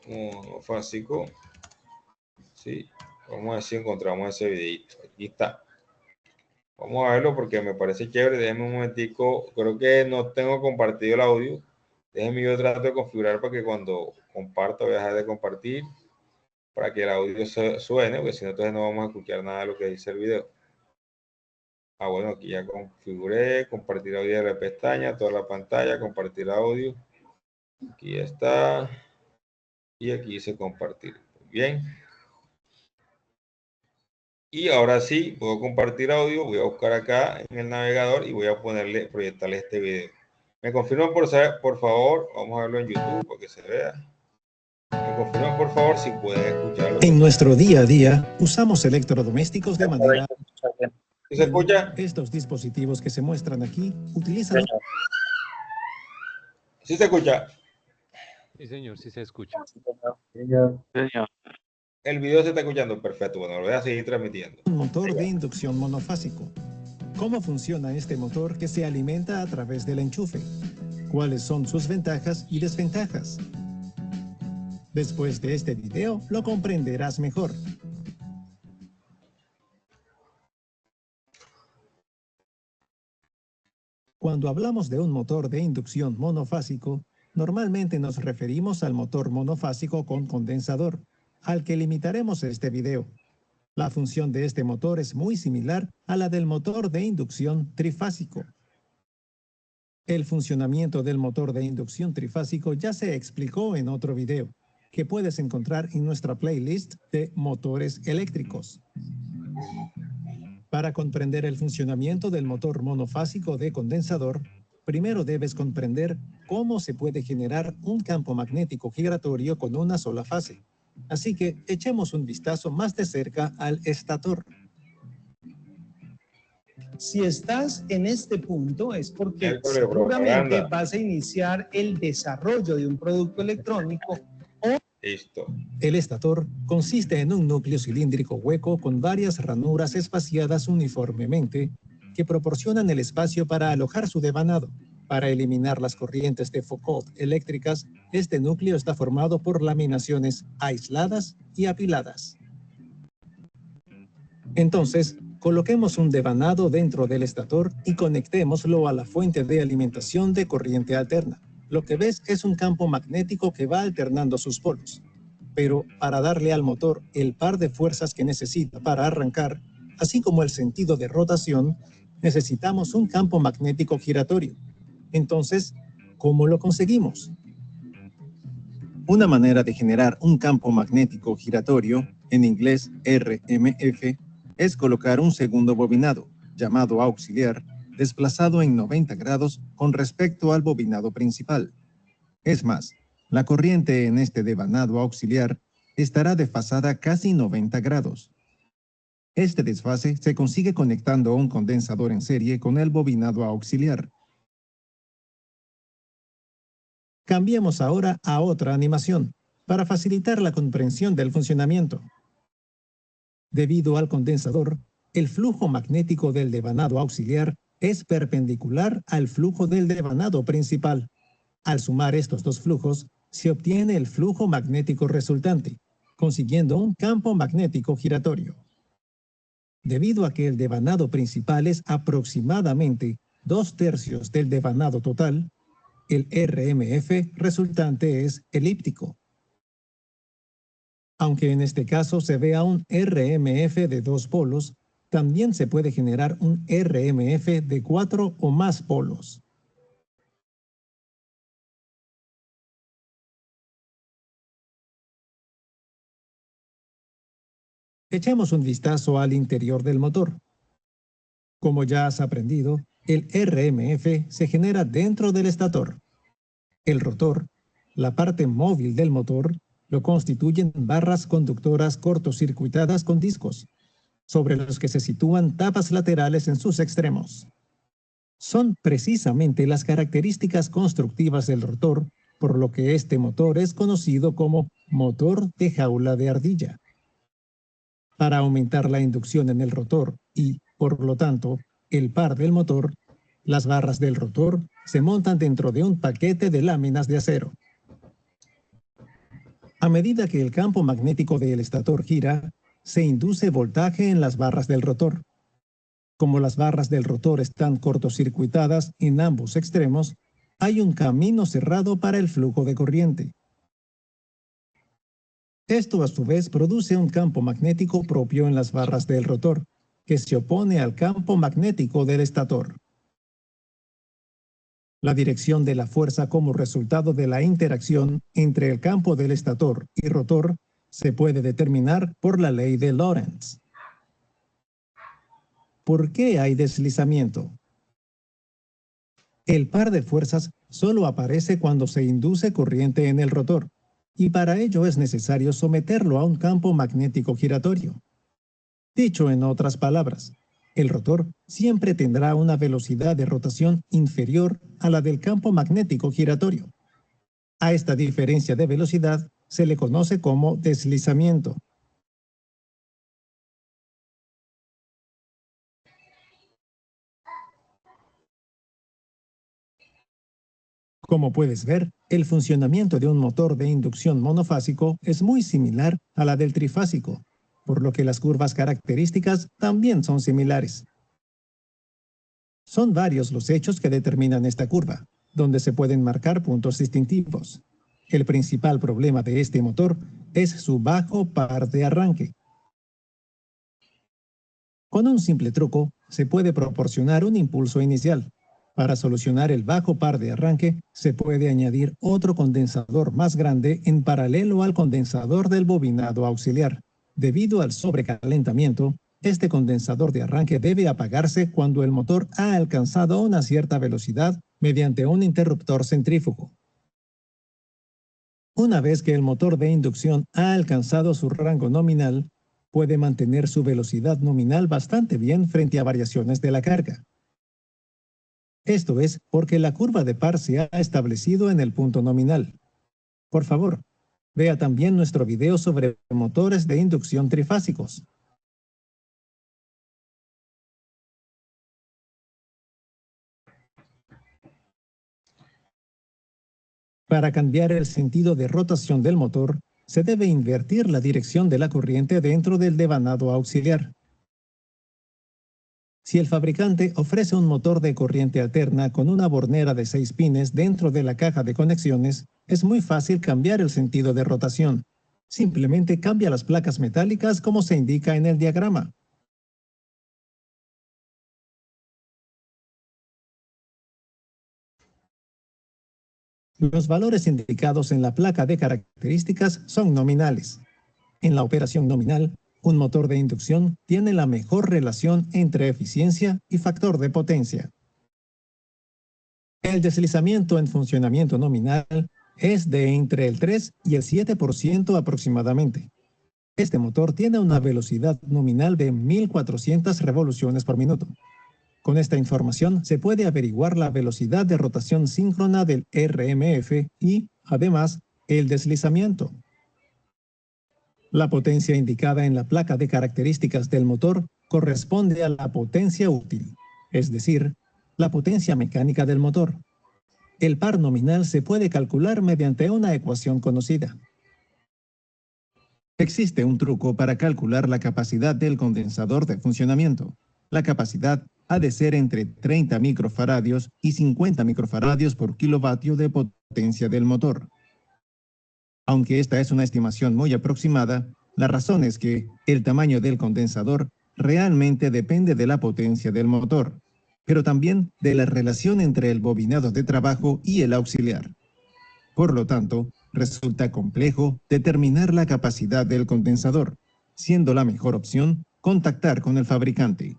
monofásico. Sí, vamos a ver si encontramos ese videito. Aquí está. Vamos a verlo porque me parece chévere. Déjenme un momentico. Creo que no tengo compartido el audio. Déjenme yo trato de configurar para que cuando comparto voy a dejar de compartir para que el audio suene, porque si no, entonces no vamos a escuchar nada de lo que dice el video. Ah, bueno, aquí ya configuré, compartir audio de la pestaña, toda la pantalla, compartir audio. Aquí está. Y aquí dice compartir. Bien. Y ahora sí, puedo compartir audio. Voy a buscar acá en el navegador y voy a proyectarle este video. Me confirman por favor. Vamos a verlo en YouTube para que se vea. Me confirman por favor si pueden escucharlo. En nuestro día a día usamos electrodomésticos de manera... ¿Sí se escucha? Estos dispositivos que se muestran aquí utilizan... ¿Sí se escucha? Sí, señor, sí se escucha. Señor. El video se está escuchando perfecto. Bueno, lo voy a seguir transmitiendo. Un motor de inducción monofásico. ¿Cómo funciona este motor que se alimenta a través del enchufe? ¿Cuáles son sus ventajas y desventajas? Después de este video lo comprenderás mejor. Cuando hablamos de un motor de inducción monofásico, normalmente nos referimos al motor monofásico con condensador, al que limitaremos este video. La función de este motor es muy similar a la del motor de inducción trifásico. El funcionamiento del motor de inducción trifásico ya se explicó en otro video, que puedes encontrar en nuestra playlist de motores eléctricos. Para comprender el funcionamiento del motor monofásico de condensador, primero debes comprender cómo se puede generar un campo magnético giratorio con una sola fase. Así que echemos un vistazo más de cerca al estator. Si estás en este punto es porque Miércoles, seguramente propaganda. vas a iniciar el desarrollo de un producto electrónico o... Listo. El estator consiste en un núcleo cilíndrico hueco con varias ranuras espaciadas uniformemente que proporcionan el espacio para alojar su devanado. Para eliminar las corrientes de Foucault eléctricas, este núcleo está formado por laminaciones aisladas y apiladas. Entonces, coloquemos un devanado dentro del estator y conectémoslo a la fuente de alimentación de corriente alterna. Lo que ves es un campo magnético que va alternando sus polos. Pero para darle al motor el par de fuerzas que necesita para arrancar, así como el sentido de rotación, necesitamos un campo magnético giratorio. Entonces, ¿cómo lo conseguimos? Una manera de generar un campo magnético giratorio, en inglés RMF, es colocar un segundo bobinado, llamado auxiliar, desplazado en 90 grados con respecto al bobinado principal. Es más, la corriente en este devanado auxiliar estará desfasada casi 90 grados. Este desfase se consigue conectando un condensador en serie con el bobinado auxiliar. Cambiemos ahora a otra animación, para facilitar la comprensión del funcionamiento. Debido al condensador, el flujo magnético del devanado auxiliar es perpendicular al flujo del devanado principal. Al sumar estos dos flujos, se obtiene el flujo magnético resultante, consiguiendo un campo magnético giratorio. Debido a que el devanado principal es aproximadamente 2/3 del devanado total, el RMF resultante es elíptico. Aunque en este caso se vea un RMF de 2 polos, también se puede generar un RMF de 4 o más polos. Echemos un vistazo al interior del motor. Como ya has aprendido, el RMF se genera dentro del estator. El rotor, la parte móvil del motor, lo constituyen barras conductoras cortocircuitadas con discos, sobre los que se sitúan tapas laterales en sus extremos. Son precisamente las características constructivas del rotor, por lo que este motor es conocido como motor de jaula de ardilla. Para aumentar la inducción en el rotor y, por lo tanto, el par del motor, las barras del rotor se montan dentro de un paquete de láminas de acero. A medida que el campo magnético del estator gira, se induce voltaje en las barras del rotor. Como las barras del rotor están cortocircuitadas en ambos extremos, hay un camino cerrado para el flujo de corriente. Esto a su vez produce un campo magnético propio en las barras del rotor, que se opone al campo magnético del estator. La dirección de la fuerza como resultado de la interacción entre el campo del estator y rotor se puede determinar por la ley de Lorentz. ¿Por qué hay deslizamiento? El par de fuerzas solo aparece cuando se induce corriente en el rotor, y para ello es necesario someterlo a un campo magnético giratorio. Dicho en otras palabras, el rotor siempre tendrá una velocidad de rotación inferior a la del campo magnético giratorio. A esta diferencia de velocidad se le conoce como deslizamiento. Como puedes ver, el funcionamiento de un motor de inducción monofásico es muy similar a la del trifásico, por lo que las curvas características también son similares. Son varios los hechos que determinan esta curva, donde se pueden marcar puntos distintivos. El principal problema de este motor es su bajo par de arranque. Con un simple truco, se puede proporcionar un impulso inicial. Para solucionar el bajo par de arranque, se puede añadir otro condensador más grande en paralelo al condensador del bobinado auxiliar. Debido al sobrecalentamiento, este condensador de arranque debe apagarse cuando el motor ha alcanzado una cierta velocidad mediante un interruptor centrífugo. Una vez que el motor de inducción ha alcanzado su rango nominal, puede mantener su velocidad nominal bastante bien frente a variaciones de la carga. Esto es porque la curva de par se ha establecido en el punto nominal. Por favor, vea también nuestro video sobre motores de inducción trifásicos. Para cambiar el sentido de rotación del motor, se debe invertir la dirección de la corriente dentro del devanado auxiliar. Si el fabricante ofrece un motor de corriente alterna con una bornera de 6 pines dentro de la caja de conexiones, es muy fácil cambiar el sentido de rotación. Simplemente cambia las placas metálicas como se indica en el diagrama. Los valores indicados en la placa de características son nominales. En la operación nominal, un motor de inducción tiene la mejor relación entre eficiencia y factor de potencia. El deslizamiento en funcionamiento nominal es de entre el 3 y el 7% aproximadamente. Este motor tiene una velocidad nominal de 1.400 revoluciones por minuto. Con esta información se puede averiguar la velocidad de rotación síncrona del RMF y, además, el deslizamiento. La potencia indicada en la placa de características del motor corresponde a la potencia útil, es decir, la potencia mecánica del motor. El par nominal se puede calcular mediante una ecuación conocida. Existe un truco para calcular la capacidad del condensador de funcionamiento. La capacidad ha de ser entre 30 microfaradios y 50 microfaradios por kilovatio de potencia del motor. Aunque esta es una estimación muy aproximada, la razón es que el tamaño del condensador realmente depende de la potencia del motor, pero también de la relación entre el bobinado de trabajo y el auxiliar. Por lo tanto, resulta complejo determinar la capacidad del condensador, siendo la mejor opción contactar con el fabricante.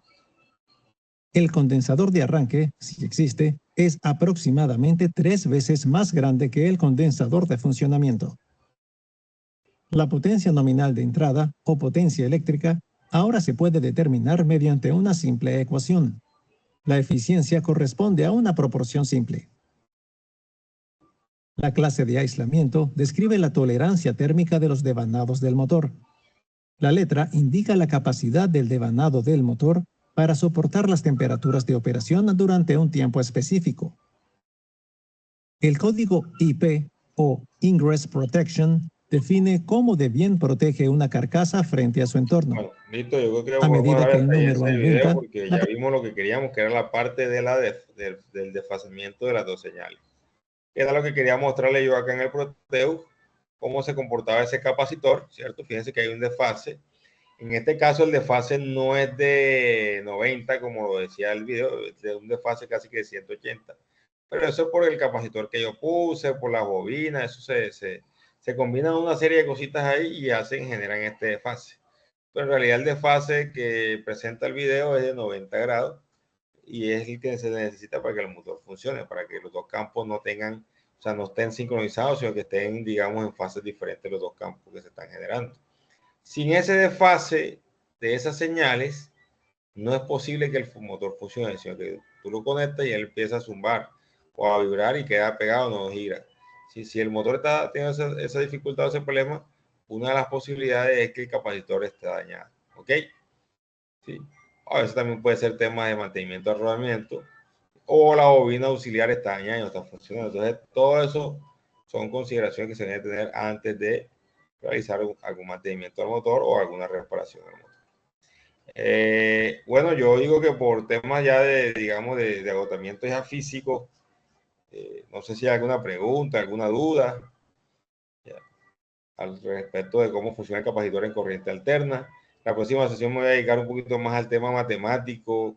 El condensador de arranque, si existe, es aproximadamente 3 veces más grande que el condensador de funcionamiento. La potencia nominal de entrada, o potencia eléctrica, ahora se puede determinar mediante una simple ecuación. La eficiencia corresponde a una proporción simple. La clase de aislamiento describe la tolerancia térmica de los devanados del motor. La letra indica la capacidad del devanado del motor para soportar las temperaturas de operación durante un tiempo específico. El código IP, o Ingress Protection, define cómo de bien protege una carcasa frente a su entorno. Bueno, listo, yo creo que A podemos medida dar que el hasta ahí número ese video aumenta, porque ya vimos lo que queríamos, que era la parte de del desfasamiento de las dos señales. Era lo que quería mostrarle yo acá en el Proteus, cómo se comportaba ese capacitor, ¿cierto? Fíjense que hay un desfase. En este caso el desfase no es de 90, como lo decía el video, es de un desfase casi que de 180. Pero eso es por el capacitor que yo puse, por las bobinas, eso se combinan una serie de cositas ahí y generan este desfase. Pero en realidad el desfase que presenta el video es de 90 grados y es el que se necesita para que el motor funcione, para que los dos campos no tengan, o sea, no estén sincronizados, sino que estén, digamos, en fases diferentes los dos campos que se están generando. Sin ese desfase de esas señales, no es posible que el motor funcione, sino que tú lo conectas y él empieza a zumbar o a vibrar y queda pegado, no gira. Si el motor está teniendo esa dificultad o ese problema, una de las posibilidades es que el capacitor esté dañado. ¿Ok? Sí. A veces también puede ser tema de mantenimiento de rodamiento o la bobina auxiliar está dañada y no está funcionando. Entonces, todo eso son consideraciones que se deben tener antes de realizar algún mantenimiento al motor o alguna reparación al motor. Bueno, yo digo que por temas ya digamos, de agotamiento ya físico, no sé si hay alguna pregunta, alguna duda ya, al respecto de cómo funciona el capacitor en corriente alterna. La próxima sesión me voy a dedicar un poquito más al tema matemático,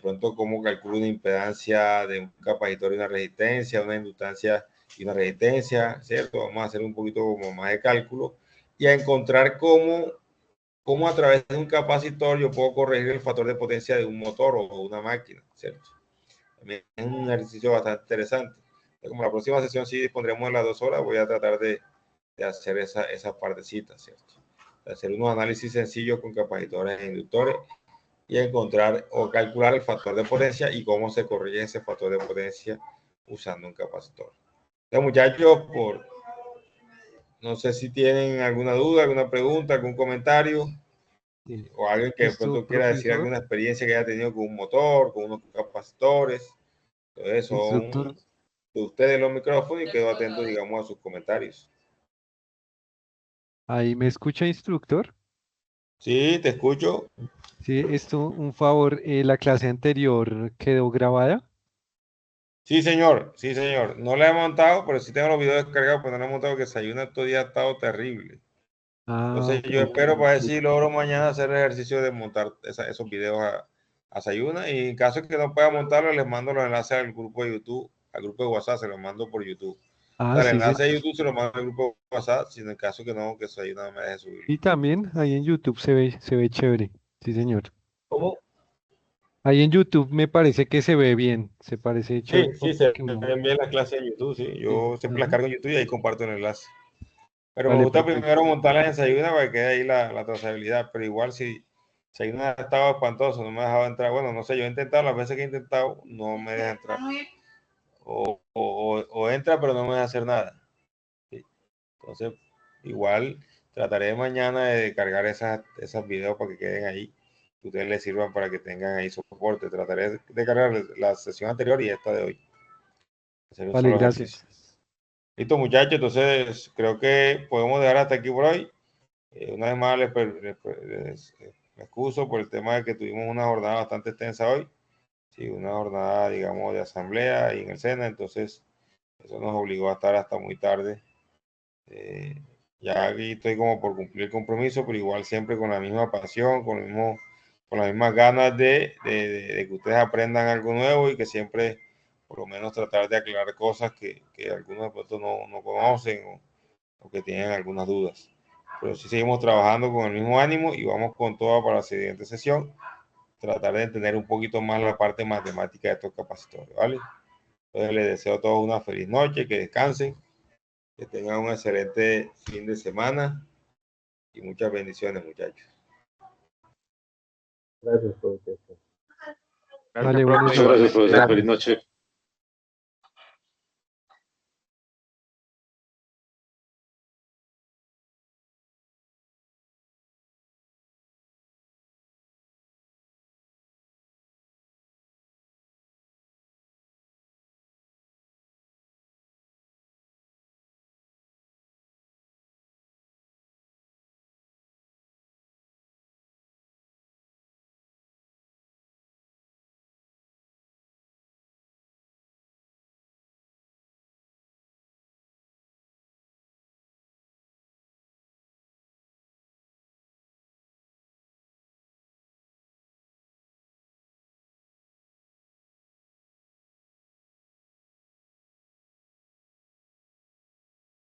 pronto cómo calculo una impedancia de un capacitor y una resistencia, una inductancia y una resistencia, ¿cierto? Vamos a hacer un poquito como más de cálculo y a encontrar cómo a través de un capacitor yo puedo corregir el factor de potencia de un motor o una máquina, ¿cierto? También es un ejercicio bastante interesante. Como la próxima sesión sí dispondremos de las 2 horas, voy a tratar de hacer esa partecita, ¿cierto? De hacer unos análisis sencillos con capacitores e inductores y encontrar o calcular el factor de potencia y cómo se corrige ese factor de potencia usando un capacitor. Entonces, muchachos, no sé si tienen alguna duda, alguna pregunta, algún comentario, o alguien que de pronto quiera decir alguna experiencia que haya tenido con un motor, con unos capacitores. Entonces, son de ustedes los micrófonos y quedo atento, digamos, a sus comentarios. ¿Ahí me escucha, instructor? Sí, te escucho. Sí, esto, un favor, la clase anterior quedó grabada. Sí, señor, sí, señor. No la he montado, pero sí tengo los videos descargados, pero no la he montado, que Sayuna estos días ha estado terrible. Entonces yo espero para ver si logro mañana hacer el ejercicio de montar esos videos a Sayuna, y en caso de que no pueda montarlo, les mando los enlaces al grupo de YouTube, al grupo de WhatsApp, se los mando por YouTube. O sea, el enlace de YouTube se lo mando al grupo de WhatsApp, si en el caso que no, que Sayuna no me deje subir. Y también ahí en YouTube se ve chévere. Sí, señor. ¿Cómo? Ahí en YouTube me parece que se ve bien, se parece hecho Sí, sí, se que uno- ven bien las clases en YouTube, sí. Yo siempre las Ujú. cargo en YouTube y ahí comparto el enlace. Pero me Vale, gusta perfecto. primero montarlas en Sayuna para que quede ahí la trazabilidad. Pero igual si Sayuna ha estado espantoso, no me ha dejado entrar. Bueno, no sé, yo he intentado, las veces que he intentado, no me deja entrar. O entra, pero no me deja hacer nada. Sí. Entonces, igual trataré mañana de cargar esas videos para que queden ahí, que ustedes les sirvan para que tengan ahí soporte. Trataré de cargar la sesión anterior y esta de hoy. Hacer un Vale, solo gracias. ejercicio. Listo, muchachos, entonces creo que podemos dejar hasta aquí por hoy. Una vez más me excuso por el tema de que tuvimos una jornada bastante extensa hoy. Sí, una jornada, digamos, de asamblea y en el SENA, entonces eso nos obligó a estar hasta muy tarde. Eh, ya aquí estoy como por cumplir el compromiso, pero igual siempre con la misma pasión, con las mismas ganas de que ustedes aprendan algo nuevo y que siempre, por lo menos, tratar de aclarar cosas que algunos de pronto no conocen o que tienen algunas dudas. Pero sí seguimos trabajando con el mismo ánimo y vamos con todo para la siguiente sesión. Tratar de entender un poquito más la parte matemática de estos capacitores, ¿vale? Entonces les deseo a todos una feliz noche, que descansen, que tengan un excelente fin de semana y muchas bendiciones, muchachos. Gracias, profesor. Gracias, Vale, buenas profe. Muchas gracias, noches. Igualmente. profesor. Feliz noche.